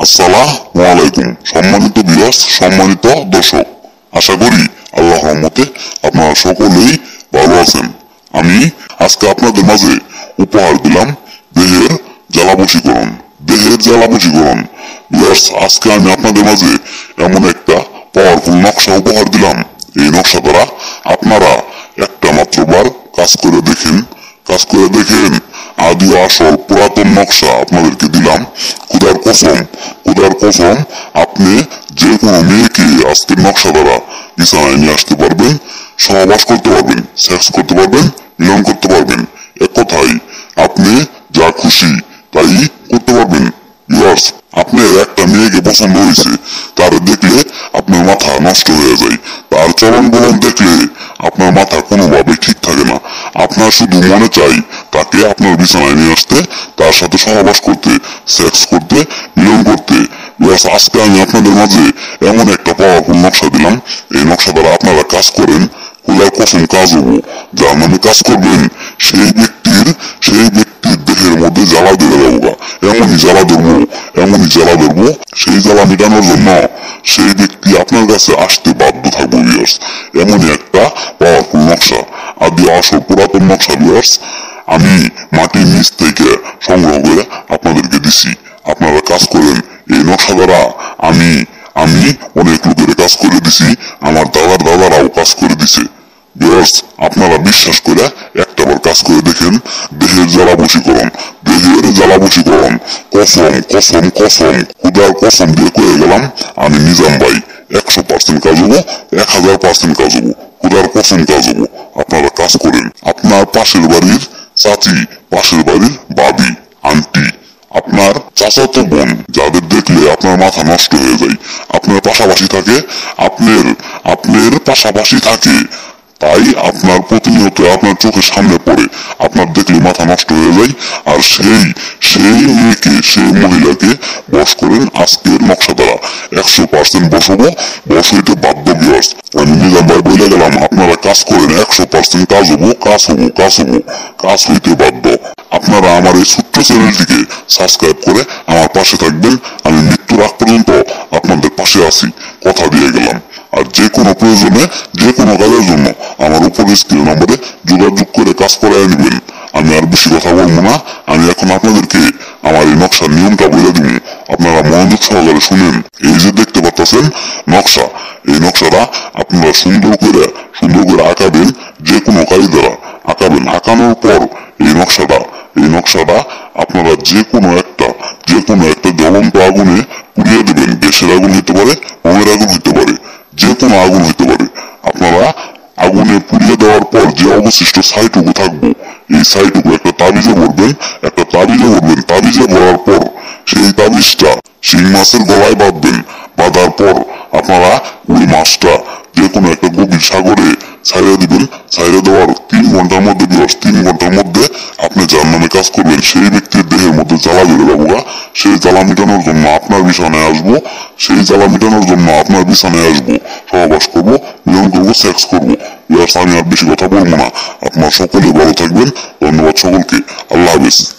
আসসালামু আলাইকুম সম্মানিত ভিউয়ার্স, সম্মানিত দর্শক, আশা করি আল্লাহর রহমতে আপনারা সকলেই ভালো আছেন। আমি আজকে আপনাদের মাঝে উপহার দিলাম দেহের জ্বালাবশীকরণ। ভিউয়ার্স, আজকে আমি আপনাদের মাঝে এমন একটা পাওয়ারফুল নকশা উপহার দিলাম। এই নকশা দ্বারা আপনারা একটা মাত্র বার কাজ করে দেখেন। আদি আসল পুরাতন নকশা আপনাদেরকে দিলাম। খুদার কসম আপনি যে কোনো মেয়েকে আজকের নকশা দ্বারা বিছানায় নিয়ে আসতে পারবেন, সহবাস করতে পারবেন, সেক্স করতে পারবেন, মিলন করতে পারবেন। এক কথায় আপনি যা খুশি তাই করতে পারবেন। ভিউয়ার্স, আপনার একটা মেয়েকে পছন্দ হয়েছে, তার দেখলে আপনার মাথা নষ্ট হয়ে যায়। তার চলন বলন দেখলে আপনার মাথা কোনোভাবে ঠিক থাকে না। আপনার শুধু মনে চাই তাকে আপনার বিছানায় নিয়ে আসতে, তার সাথে সহবাস করতে, সেক্স করতে, মিলন করতে। ভিউয়ার্স, আজকে আমি আপনাদের মাঝে এমন একটা পাওয়ারফুল নকশা দিলাম। এই নকশা দ্বারা আপনারা কাজ করেন, খোদার কসম কাজ হবো। যার নামে কাজ করবেন সেই ব্যক্তির দেহের মধ্যে জ্বালা ধরে যাবো, এমনই জ্বালা ধরবো, সেই জ্বালা মেটানোর জন্য সেই ব্যক্তি আপনার কাছে আসতে বাধ্য থাকবো। ভিউয়ার্স, এমনই একটা পাওয়ারফুল নকশা, আদি আসল পুরাতন নকশা। ভিউয়ার্স, আমি মাটির নিচ থেকে সংগ্রহ করে আপনাদেরকে দিছি, আপনারা কাজ করেন। এই নকশা দ্বারা আমি অনেক লোকের কাজ করে দিছি, আমার দাদারাও কাজ করে দিছে। ভিউয়ার্স, আপনারা বিশ্বাস করে একটাবার কাজ করে দেখেন। দেহের জ্বালাবশীকরণ, কসম খুদার কসম দিয়ে কয়ে গেলাম আমি নিজাম ভাই, 100% কাজ হবো, 1000% কাজ হবো, খুদার কসম কাজ হবো। আপনারা কাজ করেন। আপনার পাশের বাড়ির চাচি, পাশের বাড়ির ভাবি, আন্টি, আপনার চাচাতো বোন, যাদের দেখলে আপনার মাথা নষ্ট হয়ে যায়, আপনার পাশাপাশি থাকে, তাই আপনার প্রতিনিয়ত আপনার চোখের সামনে পড়ে, আপনার দেখলে মাথা নষ্ট হয়ে যায়। আর সেই মহিলাকে বশ করেন আজকের নকশা দ্বারা। 100% বশ হইতে বাধ্য। ভিউয়ার্স, আমি নিজাম ভাই বলে গেলাম, আপনারা কাজ করেন, 100% কাজ হইতে বাধ্য। আপনারা আমার এই ছোট্ট চ্যানেলটিকে সাবস্ক্রাইব করে আমার পাশে থাকবেন। আমি মৃত্যুর আগ পর্যন্ত আপনাদের পাশে আছি, কথা দিয়ে গেলাম। আর যে কোনো প্রয়োজনে, যে কোনো কাজের জন্য আমার উপরের স্ক্রিন নম্বরে যোগাযোগ করে কাজ করায় নেবেন। আমি আর বেশি কথা বলবো না, আমি এখন আপনাদেরকে আমার এই নকশার নিয়মটা বলে দিব। আপনারা মনোযোগ সহকারে শুনেন। এই যে দেখতে পাচ্ছেন নকশা, এই নকশাটা আপনারা সুন্দর করে আঁকাবেন, যে কোনো কালি দ্বারা আঁকাবেন। আঁকানোর পর এই নকশাটা আপনারা যে কোনো একটা জ্বলন্ত আগুনে পুড়িয়ে দেবেন। গ্যাসের আগুন হইতে পারে, মোমের আগুন হইতে পারে, যে কোনো আগুন হইতে পারে। আপনারা আগুনে পুড়িয়ে দেওয়ার পর যে অবশিষ্ট ছাইটুকু থাকবো, এই ছাইটুকু একটা তাবিজে ভরবেন। তাবিজে ভরার পর সেই তাবিজটা শিং মাছের গলায় বাঁধবেন। বাঁধার পর আপনারা ওই মাছটা যে কোনো একটা গভীর সাগরে ছাইড়ে দিবেন। ছাইড়ে দেওয়ার 3 ঘন্টার মধ্যে, 3 ঘন্টার মধ্যে আপনি যার নামে কাজ করবেন সেই ব্যক্তির দেহের মধ্যে জ্বালা ধরে যাবো। সেই জ্বালা মেটানোর জন্য আপনার বিছানায় আসবো, সহবাস করবো, মিলন করবো, সেক্স করবো। আমি আর বেশি কথা বলবো না। আপনার সকলে ভালো থাকবেন। ধন্যবাদ সকলকে। আল্লাহ হাফেজ।